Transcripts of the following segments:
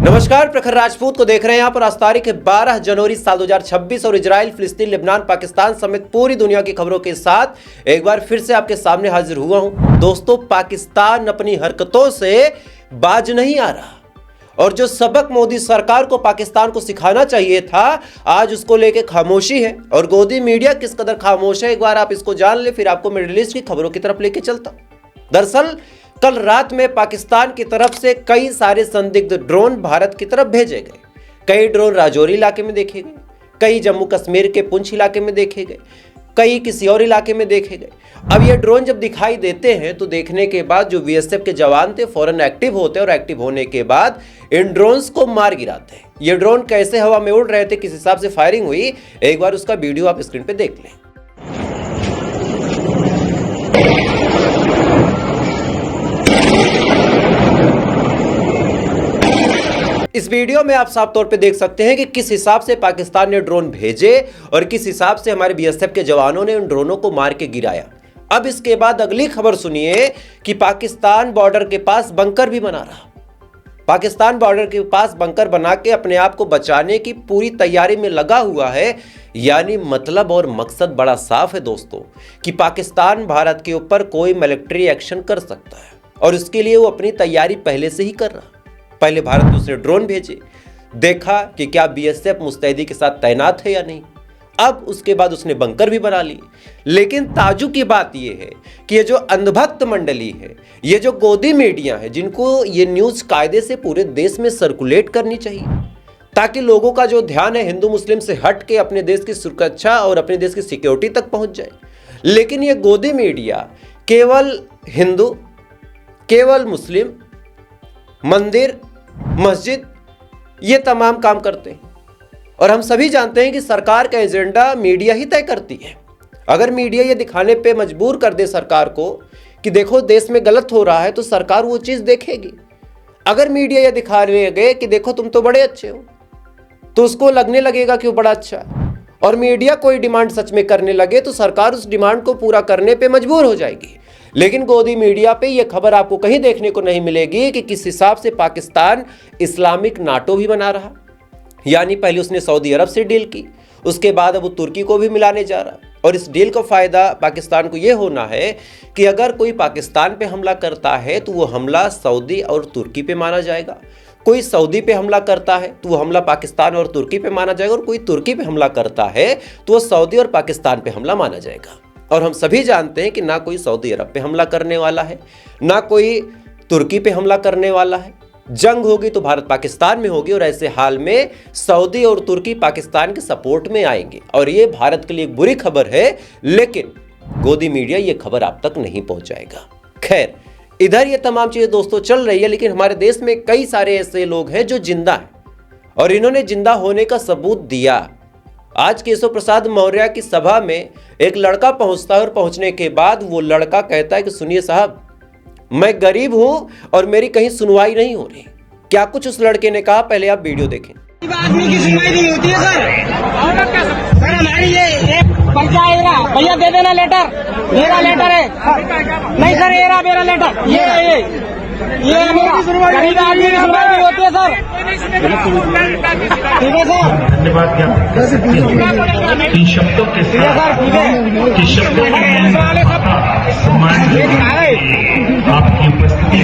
नमस्कार, प्रखर राजपूत को देख रहे हैं यहाँ पर। आज तारीख 12 जनवरी साल 2026 और इजराइल, फिलिस्तीन, लेबनान, पाकिस्तान समेत पूरी दुनिया की खबरों के साथ एक बार फिर से आपके सामने हाजिर हुआ हूँ। दोस्तों, पाकिस्तान अपनी हरकतों से बाज नहीं आ रहा और जो सबक मोदी सरकार को पाकिस्तान को सिखाना चाहिए था, आज उसको लेके खामोशी है। और गोदी मीडिया किस कदर खामोश है, एक बार आप इसको जान ले, फिर आपको मिडिल ईस्ट की खबरों की तरफ लेके चलता हूं। दरअसल कल रात में पाकिस्तान की तरफ से कई सारे संदिग्ध ड्रोन भारत की तरफ भेजे गए। कई ड्रोन राजौरी इलाके में देखे गए, कई जम्मू कश्मीर के पुंछ इलाके में देखे गए, कई किसी और इलाके में देखे गए। अब ये ड्रोन जब दिखाई देते हैं तो देखने के बाद जो बीएसएफ के जवान थे फौरन एक्टिव होते हैं और एक्टिव होने के बाद इन ड्रोन्स को मार गिराते हैं। ये ड्रोन कैसे हवा में उड़ रहे थे, किस हिसाब से फायरिंग हुई, एक बार उसका वीडियो आप स्क्रीन पे देख लें। इस वीडियो में आप साफ तौर पे देख सकते हैं कि किस हिसाब से पाकिस्तान ने ड्रोन भेजे और किस हिसाब से हमारे बीएसएफ के जवानों ने उन ड्रोनों को मार के गिराया। अब इसके बाद अगली खबर सुनिए कि पाकिस्तान बॉर्डर के पास बंकर भी बना रहा। पाकिस्तान बॉर्डर के पास बंकर बना के अपने आप को बचाने की पूरी तैयारी में लगा हुआ है। यानी मतलब और मकसद बड़ा साफ है दोस्तों कि पाकिस्तान भारत के ऊपर कोई मिलिट्री एक्शन कर सकता है और इसके लिए वो अपनी तैयारी पहले से ही कर रहा। पहले भारत ने उसने ड्रोन भेजे, देखा कि क्या बीएसएफ मुस्तैदी के साथ तैनात है या नहीं। अब उसके बाद उसने बंकर भी बना ली। लेकिन ताजुब की बात यह है कि ये जो अंधभक्त मंडली है, ये जो गोदी मीडिया है, जिनको ये न्यूज़ कायदे से पूरे देश में सर्कुलेट करनी चाहिए ताकि लोगों का जो ध्यान है हिंदू मुस्लिम से हट के अपने देश की सुरक्षा और अपने देश की सिक्योरिटी तक पहुंच जाए। लेकिन ये गोदी मीडिया केवल हिंदू, केवल मुस्लिम, मंदिर, मस्जिद, ये तमाम काम करते हैं। और हम सभी जानते हैं कि सरकार का एजेंडा मीडिया ही तय करती है। अगर मीडिया ये दिखाने पे मजबूर कर दे सरकार को कि देखो देश में गलत हो रहा है, तो सरकार वो चीज़ देखेगी। अगर मीडिया ये दिखाने लगे कि देखो तुम तो बड़े अच्छे हो, तो उसको लगने लगेगा कि वो बड़ा अच्छा है। और मीडिया कोई डिमांड सच में करने लगे तो सरकार उस डिमांड को पूरा करने पे मजबूर हो जाएगी। लेकिन गोदी मीडिया पे ये खबर आपको कहीं देखने को नहीं मिलेगी कि किस हिसाब से पाकिस्तान इस्लामिक नाटो भी बना रहा। यानी पहले उसने सऊदी अरब से डील की, उसके बाद अब वो तुर्की को भी मिलाने जा रहा। और इस डील का फ़ायदा पाकिस्तान को ये होना है कि अगर कोई पाकिस्तान पे हमला करता है तो वो हमला सऊदी और तुर्की पे माना जाएगा। कोई सऊदी पे हमला करता है तो वो हमला पाकिस्तान और तुर्की पे माना जाएगा। और कोई तुर्की पे हमला करता है तो वो सऊदी और पाकिस्तान पे हमला माना जाएगा। और हम सभी जानते हैं कि ना कोई सऊदी अरब पे हमला करने वाला है, ना कोई तुर्की पे हमला करने वाला है। जंग होगी तो भारत पाकिस्तान में होगी और ऐसे हाल में सऊदी और तुर्की पाकिस्तान के सपोर्ट में आएंगे और ये भारत के लिए एक बुरी खबर है। लेकिन गोदी मीडिया ये खबर आप तक नहीं पहुंचाएगा। खैर, इधर ये तमाम चीजें दोस्तों चल रही है, लेकिन हमारे देश में कई सारे ऐसे लोग हैं जो जिंदा हैं और इन्होंने जिंदा होने का सबूत दिया। आज केशव प्रसाद मौर्य की सभा में एक लड़का पहुंचता है और पहुंचने के बाद वो लड़का कहता है कि सुनिए साहब, मैं गरीब हूं और मेरी कहीं सुनवाई नहीं हो रही। क्या कुछ उस लड़के ने कहा, पहले आप वीडियो देखें। आदमी की सुनवाई नहीं होती है सर हमारी ये एक पर्चा आएगा, भैया दे देना लेटर, मेरा लेटर है। नहीं सर, ये रहा मेरा लेटर, ये मेरा गरीब आदमी की सुनवाई नहीं होती है सर। ठीक है सर, धन्यवाद ज्ञापन इन शब्दों के साथ इन शब्दों आपकी उपस्थिति।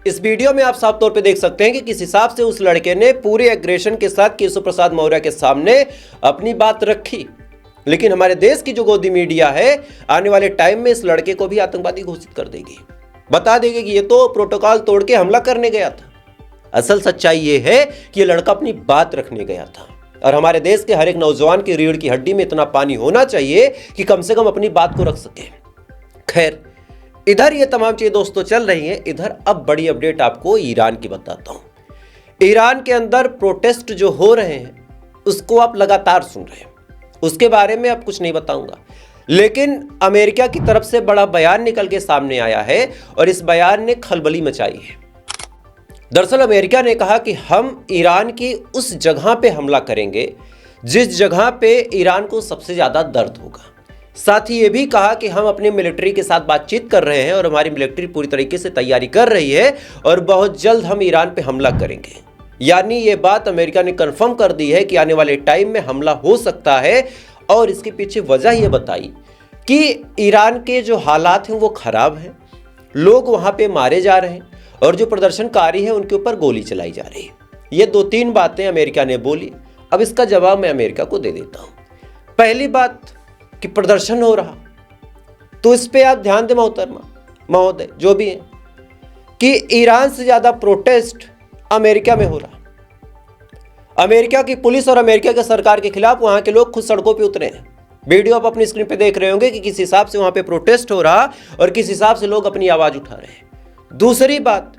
इस वीडियो में आप साफ तौर पे देख सकते हैं कि किस हिसाब से उस लड़के ने पूरे एग्रेशन के साथ केशव प्रसाद मौर्य के सामने अपनी बात रखी। लेकिन हमारे देश की जो गोदी मीडिया है आने वाले टाइम में इस लड़के को भी आतंकवादी घोषित कर देगी, बता देगी कि ये तो प्रोटोकॉल तोड़ के हमला करने गया था। असल सच्चाई ये है कि ये लड़का अपनी बात रखने गया था और हमारे देश के हर एक नौजवान की रीढ़ की हड्डी में इतना पानी होना चाहिए कि कम से कम अपनी बात को रख सके। खैर, इधर ये तमाम चीजें दोस्तों चल रही हैं। इधर अब बड़ी अपडेट आपको ईरान की बताता हूं। ईरान के अंदर प्रोटेस्ट जो हो रहे हैं उसको आप लगातार सुन रहे हैं, उसके बारे में अब कुछ नहीं बताऊंगा। लेकिन अमेरिका की तरफ से बड़ा बयान निकल के सामने आया है और इस बयान ने खलबली मचाई है। दरअसल अमेरिका ने कहा कि हम ईरान की उस जगह पे हमला करेंगे जिस जगह पे ईरान को सबसे ज़्यादा दर्द होगा। साथ ही ये भी कहा कि हम अपनी मिलिट्री के साथ बातचीत कर रहे हैं और हमारी मिलिट्री पूरी तरीके से तैयारी कर रही है और बहुत जल्द हम ईरान पे हमला करेंगे। यानी ये बात अमेरिका ने कंफर्म कर दी है कि आने वाले टाइम में हमला हो सकता है। और इसके पीछे वजह ये बताई कि ईरान के जो हालात हैं वो खराब हैं, लोग वहाँ पे मारे जा रहे हैं और जो प्रदर्शनकारी हैं उनके ऊपर गोली चलाई जा रही है। ये 2-3 बातें अमेरिका ने बोली। अब इसका जवाब मैं अमेरिका को दे देता हूँ। पहली बात कि प्रदर्शन हो रहा, तो इस पे आप ध्यान दें मोहतरमा महोदय जो भी हैं कि ईरान से ज़्यादा प्रोटेस्ट अमेरिका में हो रहा। अमेरिका की पुलिस और अमेरिका के सरकार के खिलाफ वहाँ के लोग खुद सड़कों पे उतरे हैं। वीडियो आप अपनी स्क्रीन पे देख रहे होंगे कि किस हिसाब से वहाँ पे प्रोटेस्ट हो रहा और किस हिसाब से लोग अपनी आवाज़ उठा रहे हैं। दूसरी बात,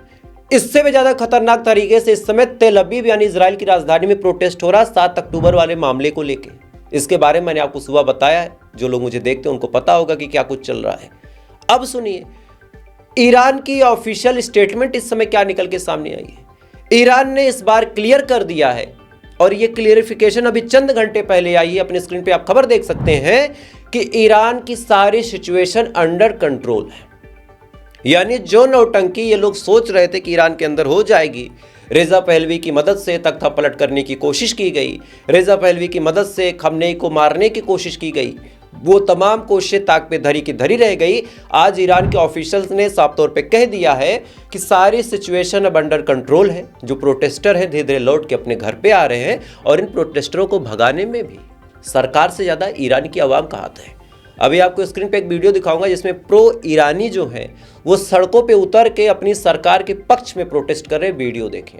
इससे भी ज़्यादा खतरनाक तरीके से इस समय तेल अवीव यानी इजराइल की राजधानी में प्रोटेस्ट हो रहा 7 अक्टूबर वाले मामले को लेके। इसके बारे में मैंने आपको सुबह बताया है, जो लोग मुझे देखते हैं उनको पता होगा कि क्या कुछ चल रहा है। अब सुनिए ईरान की ऑफिशियल स्टेटमेंट इस समय क्या निकल के सामने आई है। ईरान ने इस बार क्लियर कर दिया है और ये क्लियरिफिकेशन अभी चंद घंटे पहले आई है। अपने स्क्रीन पे आप खबर देख सकते हैं कि ईरान की सारी सिचुएशन अंडर कंट्रोल है। यानी जो नौटंकी ये लोग सोच रहे थे कि ईरान के अंदर हो जाएगी, रेजा पहलवी की मदद से तख्ता पलट करने की कोशिश की गई, रेजा पहलवी की मदद से खमनेई को मारने की कोशिश की गई, वो तमाम कोशिशें ताक पे धरी की धरी रह गई। आज ईरान के ऑफिशियल्स ने साफ तौर पे कह दिया है कि सारी सिचुएशन अब अंडर कंट्रोल है। जो प्रोटेस्टर हैं धीरे धीरे लौट के अपने घर पे आ रहे हैं और इन प्रोटेस्टरों को भगाने में भी सरकार से ज़्यादा ईरान की आवाम का हाथ है। अभी आपको स्क्रीन पे एक वीडियो दिखाऊंगा जिसमें प्रो ईरानी जो हैं वो सड़कों पे उतर के अपनी सरकार के पक्ष में प्रोटेस्ट कर रहे। वीडियो देखें।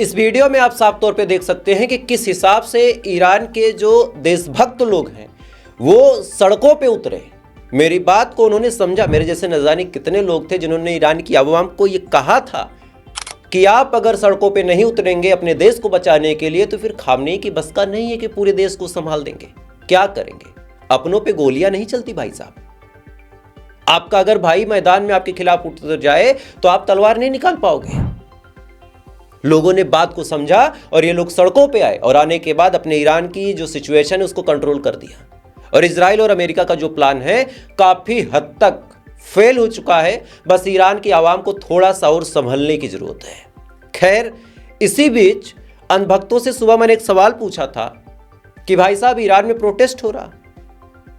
इस वीडियो में आप साफ तौर पे देख सकते हैं कि किस हिसाब से ईरान के जो देशभक्त लोग हैं वो सड़कों पे उतरे। मेरी बात को उन्होंने समझा। मेरे जैसे न जाने कितने लोग थे जिन्होंने ईरान की आवाम को ये कहा था कि आप अगर सड़कों पे नहीं उतरेंगे अपने देश को बचाने के लिए तो फिर खामनेई की बस का नहीं है कि पूरे देश को संभाल देंगे। क्या करेंगे? अपनों पे गोलियां नहीं चलती भाई साहब। आपका अगर भाई मैदान में आपके खिलाफ उतर जाए तो आप तलवार नहीं निकाल पाओगे। लोगों ने बात को समझा और ये लोग सड़कों पे आए और आने के बाद अपने ईरान की जो सिचुएशन है उसको कंट्रोल कर दिया। और इजराइल और अमेरिका का जो प्लान है काफी हद तक फेल हो चुका है। बस ईरान की आवाम को थोड़ा सा और संभलने की जरूरत है। खैर, इसी बीच अंधभक्तों से सुबह मैंने एक सवाल पूछा था कि भाई साहब ईरान में प्रोटेस्ट हो रहा,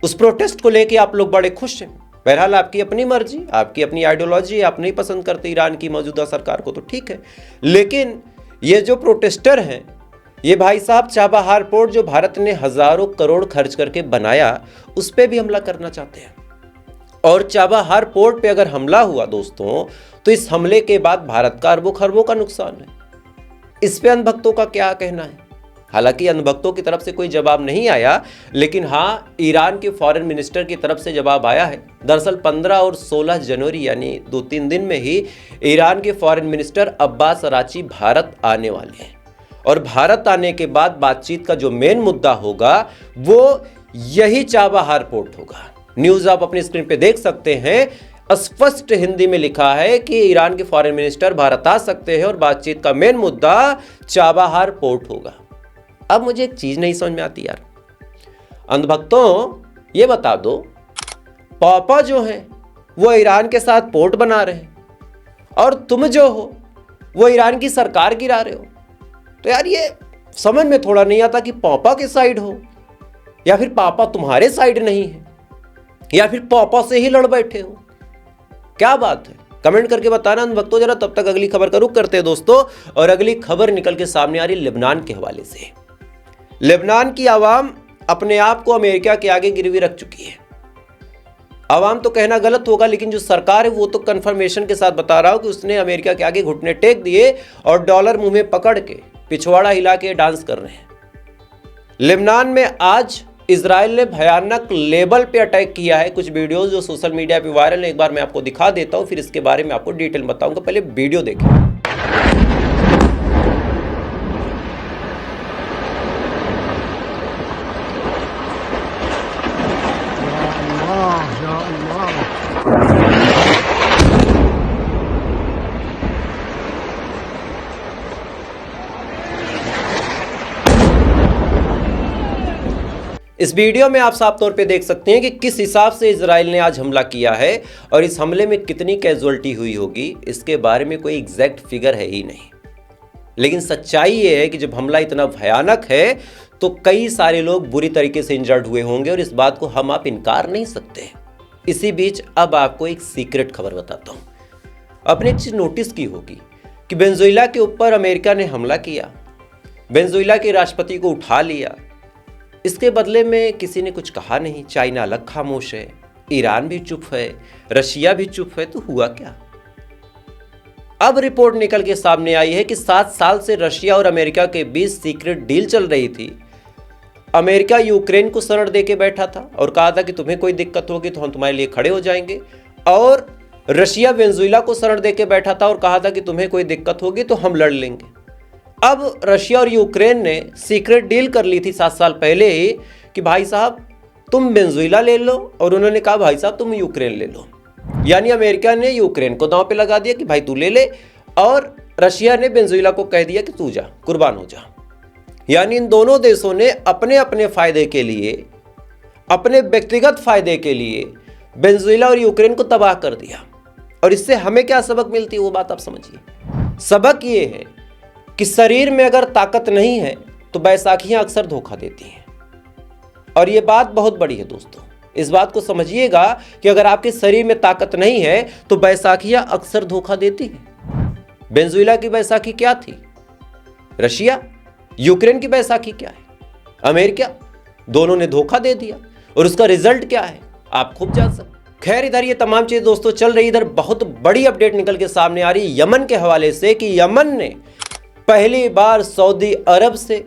उस प्रोटेस्ट को लेके आप लोग बड़े खुश हैं। बहरहाल आपकी अपनी मर्जी, आपकी अपनी आइडियोलॉजी, आप नहीं पसंद करते ईरान की मौजूदा सरकार को तो ठीक है, लेकिन ये जो प्रोटेस्टर हैं ये भाई साहब चाबहार पोर्ट जो भारत ने हजारों करोड़ खर्च करके बनाया उस पर भी हमला करना चाहते हैं। और चाबहार पोर्ट पे अगर हमला हुआ दोस्तों तो इस हमले के बाद भारत का अरबों खरबों का नुकसान है। इस पे अंधभक्तों का क्या कहना है? हालांकि अंधभक्तों की तरफ से कोई जवाब नहीं आया, लेकिन हाँ ईरान के फॉरेन मिनिस्टर की तरफ से जवाब आया है। दरअसल 15 और 16 जनवरी यानी 2-3 दिन में ही ईरान के फॉरेन मिनिस्टर अब्बास अराची भारत आने वाले हैं और भारत आने के बाद बातचीत का जो मेन मुद्दा होगा वो यही चाबहार पोर्ट होगा। न्यूज़ आप अपनी स्क्रीन पे देख सकते हैं, स्पष्ट हिंदी में लिखा है कि ईरान के फॉरेन मिनिस्टर भारत आ सकते हैं और बातचीत का मेन मुद्दा चाबहार पोर्ट होगा। अब मुझे एक चीज नहीं समझ में आती यार, अंधभक्तों ये बता दो, पापा जो हैं वो ईरान के साथ पोर्ट बना रहे हैं और तुम जो हो वो ईरान की सरकार गिरा रहे हो। तो यार ये समझ में थोड़ा नहीं आता कि पापा के साइड हो या फिर पापा तुम्हारे साइड नहीं है या फिर पापा से ही लड़ बैठे हो। क्या बात है? कमेंट करके बताना उन वक्तों जरा। तब तक अगली खबर का रुख करते हैं दोस्तों, और अगली खबर निकल के सामने आ रही लेबनान के हवाले से। लेबनान की आवाम अपने आप को अमेरिका के आगे गिरवी रख चुकी है। आवाम तो कहना गलत होगा, लेकिन जो सरकार है वो तो कंफर्मेशन के साथ बता रहा हूं कि उसने अमेरिका के आगे घुटने टेक दिए और डॉलर मुंह में पकड़ के पिछवाड़ा हिला के डांस कर रहे हैं। लेबनान में आज इजराइल ने भयानक लेवल पे अटैक किया है। कुछ वीडियोस जो सोशल मीडिया पे वायरल है, एक बार मैं आपको दिखा देता हूं, फिर इसके बारे में आपको डिटेल बताऊंगा। पहले वीडियो देखें। इस वीडियो में आप साफ तौर पे देख सकते हैं कि किस हिसाब से इजराइल ने आज हमला किया है और इस हमले में कितनी कैजुअल्टी हुई होगी। इसके बारे में कोई एग्जैक्ट फिगर है ही नहीं, लेकिन सच्चाई ये है कि जब हमला इतना भयानक है तो कई सारे लोग बुरी तरीके से इंजर्ड हुए होंगे और इस बात को हम आप इनकार नहीं सकते। इसी बीच अब आपको एक सीक्रेट खबर बताता हूँ। आपने एक चीज नोटिस की होगी कि वेनेजुएला के ऊपर अमेरिका ने हमला किया, वेनेजुएला के राष्ट्रपति को उठा लिया, इसके बदले में किसी ने कुछ कहा नहीं। चाइना अलग खामोश है, ईरान भी चुप है, रशिया भी चुप है। तो हुआ क्या? अब रिपोर्ट निकल के सामने आई है कि 7 साल से रशिया और अमेरिका के बीच सीक्रेट डील चल रही थी। अमेरिका यूक्रेन को शरण दे के बैठा था और कहा था कि तुम्हें कोई दिक्कत होगी तो हम तुम्हारे लिए खड़े हो जाएंगे, और रशिया वेनेजुएला को शरण दे के बैठा था और कहा था कि तुम्हें कोई दिक्कत होगी तो हम लड़ लेंगे। अब रशिया और यूक्रेन ने सीक्रेट डील कर ली थी 7 साल पहले ही कि भाई साहब तुम वेनेजुएला ले लो, और उन्होंने कहा भाई साहब तुम यूक्रेन ले लो। यानी अमेरिका ने यूक्रेन को दांव पे लगा दिया कि भाई तू ले ले, और रशिया ने वेनेजुएला को कह दिया कि तू जा, कुर्बान हो जा। यानी इन दोनों देशों ने अपने अपने फायदे के लिए, अपने व्यक्तिगत फायदे के लिए वेनेजुएला और यूक्रेन को तबाह कर दिया। और इससे हमें क्या सबक मिलती है वो बात आप समझिए। सबक ये है कि शरीर में अगर ताकत नहीं है तो बैसाखियां अक्सर धोखा देती हैं, और ये बात बहुत बड़ी है दोस्तों। इस बात को समझिएगा कि अगर आपके शरीर में ताकत नहीं है तो बैसाखियां अक्सर धोखा देती हैं। वेनेजुएला की बैसाखी क्या थी? रशिया। यूक्रेन की बैसाखी क्या है? अमेरिका। दोनों ने धोखा दे दिया, और उसका रिजल्ट क्या है आप खूब जान सकते। खैर, इधर ये तमाम चीज दोस्तों चल रही, इधर बहुत बड़ी अपडेट निकल के सामने आ रही यमन के हवाले से कि यमन ने पहली बार सऊदी अरब से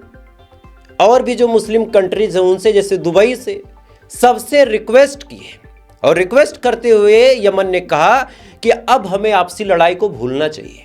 और भी जो मुस्लिम कंट्रीज हैं उनसे, जैसे दुबई से, सबसे रिक्वेस्ट की है। और रिक्वेस्ट करते हुए यमन ने कहा कि अब हमें आपसी लड़ाई को भूलना चाहिए।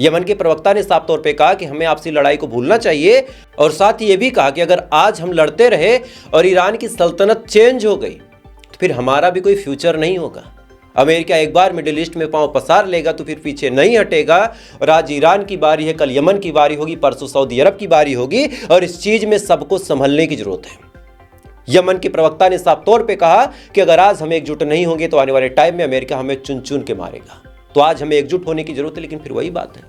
यमन के प्रवक्ता ने साफ तौर पे कहा कि हमें आपसी लड़ाई को भूलना चाहिए, और साथ ही ये भी कहा कि अगर आज हम लड़ते रहे और ईरान की सल्तनत चेंज हो गई तो फिर हमारा भी कोई फ्यूचर नहीं होगा। अमेरिका एक बार मिडिल ईस्ट में पांव पसार लेगा तो फिर पीछे नहीं हटेगा, और आज ईरान की बारी है, कल यमन की बारी होगी, परसों सऊदी अरब की बारी होगी, और इस चीज में सबको संभलने की जरूरत है। यमन के प्रवक्ता ने साफ तौर पे कहा कि अगर आज हम एकजुट नहीं होंगे तो आने वाले टाइम में अमेरिका हमें चुन चुन के मारेगा। तो आज हमें एकजुट होने की जरूरत है, लेकिन फिर वही बात है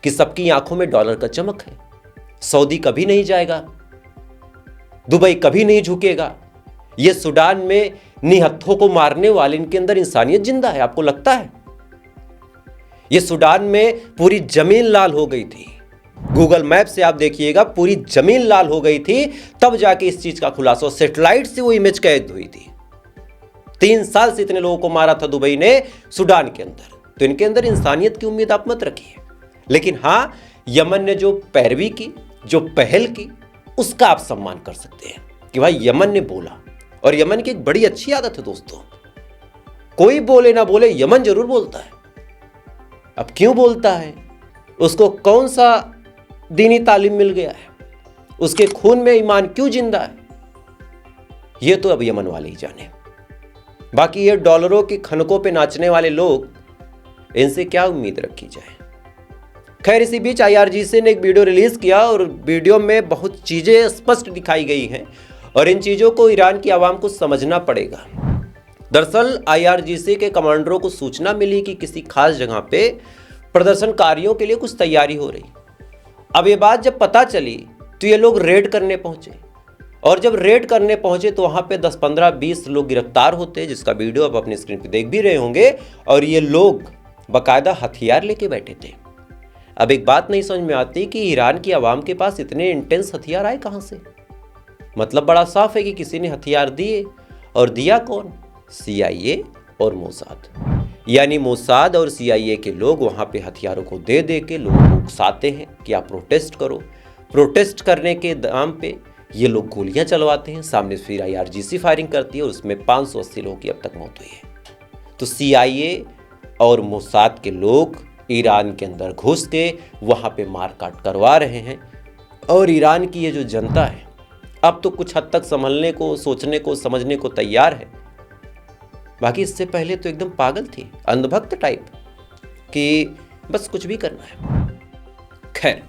कि सबकी आंखों में डॉलर का चमक है। सऊदी कभी नहीं जाएगा, दुबई कभी नहीं झुकेगा। ये सूडान में निहत्थों को मारने वाले, इनके अंदर इंसानियत जिंदा है, आपको लगता है? ये सूडान में पूरी जमीन लाल हो गई थी, गूगल मैप से आप देखिएगा, पूरी जमीन लाल हो गई थी, तब जाके इस चीज का खुलासा, सैटेलाइट से वो इमेज कैद हुई थी। 3 साल से इतने लोगों को मारा था दुबई ने सूडान के अंदर, तो इनके अंदर इंसानियत की उम्मीद आप मत रखिए। लेकिन हां, यमन ने जो पैरवी की, जो पहल की, उसका आप सम्मान कर सकते हैं कि भाई यमन ने बोला। और यमन की एक बड़ी अच्छी आदत है दोस्तों, कोई बोले ना बोले यमन जरूर बोलता है। अब क्यों बोलता है? उसको कौन सा दीनी तालीम मिल गया है? उसके खून में ईमान क्यों जिंदा है? ये तो अब यमन वाले ही जाने। बाकी ये डॉलरों की खनकों पे नाचने वाले लोग इनसे क्या उम्मीद रखी जाए। खैर, इसी बीच IRGC ने एक वीडियो रिलीज किया और वीडियो में बहुत चीजें स्पष्ट दिखाई गई हैं और इन चीजों को ईरान की आवाम को समझना पड़ेगा। दरअसल IRGC के कमांडरों को सूचना मिली कि किसी खास जगह पे प्रदर्शनकारियों के लिए कुछ तैयारी हो रही। अब ये बात जब पता चली तो ये लोग रेड करने पहुंचे और जब रेड करने पहुंचे तो वहां पे 10, 15, 20 लोग गिरफ्तार होते, जिसका वीडियो आप अपनी स्क्रीन पे देख भी रहे होंगे। और ये लोग बाकायदा हथियार लेके बैठे थे। अब एक बात नहीं समझ में आती कि ईरान की आवाम के पास इतने इंटेंस हथियार आए कहां से। मतलब बड़ा साफ है कि किसी ने हथियार दिए, और दिया कौन? CIA और मोसाद। यानी मोसाद और CIA के लोग वहां पे हथियारों को दे दे के लोगों को उकसाते हैं कि आप प्रोटेस्ट करो। प्रोटेस्ट करने के दाम पे ये लोग गोलियां चलवाते हैं, सामने फिर IRGC फायरिंग करती है और उसमें 580 लोगों की अब तक मौत हुई है। तो CIA और मोसाद के लोग ईरान के अंदर घुस के वहां पे मारकाट करवा रहे हैं। और ईरान की ये जो जनता है अब तो कुछ हद तक संभलने को, सोचने को, समझने को तैयार है। बाकी इससे पहले तो एकदम पागल थी, अंधभक्त टाइप, कि बस कुछ भी करना है। खैर,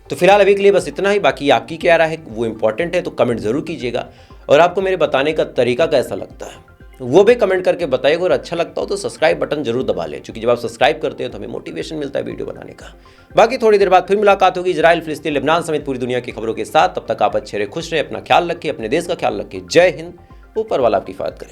तो फिलहाल अभी के लिए बस इतना ही। बाकी आपकी क्या राय है वो इंपॉर्टेंट है, तो कमेंट जरूर कीजिएगा। और आपको मेरे बताने का तरीका कैसा लगता है वो भी कमेंट करके बताइएगा। और अच्छा लगता हो तो सब्सक्राइब बटन जरूर दबा लें, क्योंकि जब आप सब्सक्राइब करते हैं तो हमें मोटिवेशन मिलता है वीडियो बनाने का। बाकी थोड़ी देर बाद फिर मुलाकात होगी इजराइल, फिलिस्तीन, लेबनान समेत पूरी दुनिया की खबरों के साथ। तब तक आप अच्छे रहे, खुश रहे, अपना ख्याल रखें, अपने देश का ख्याल रखें। जय हिंद। ऊपर वाला आपकी हिफाजत करे।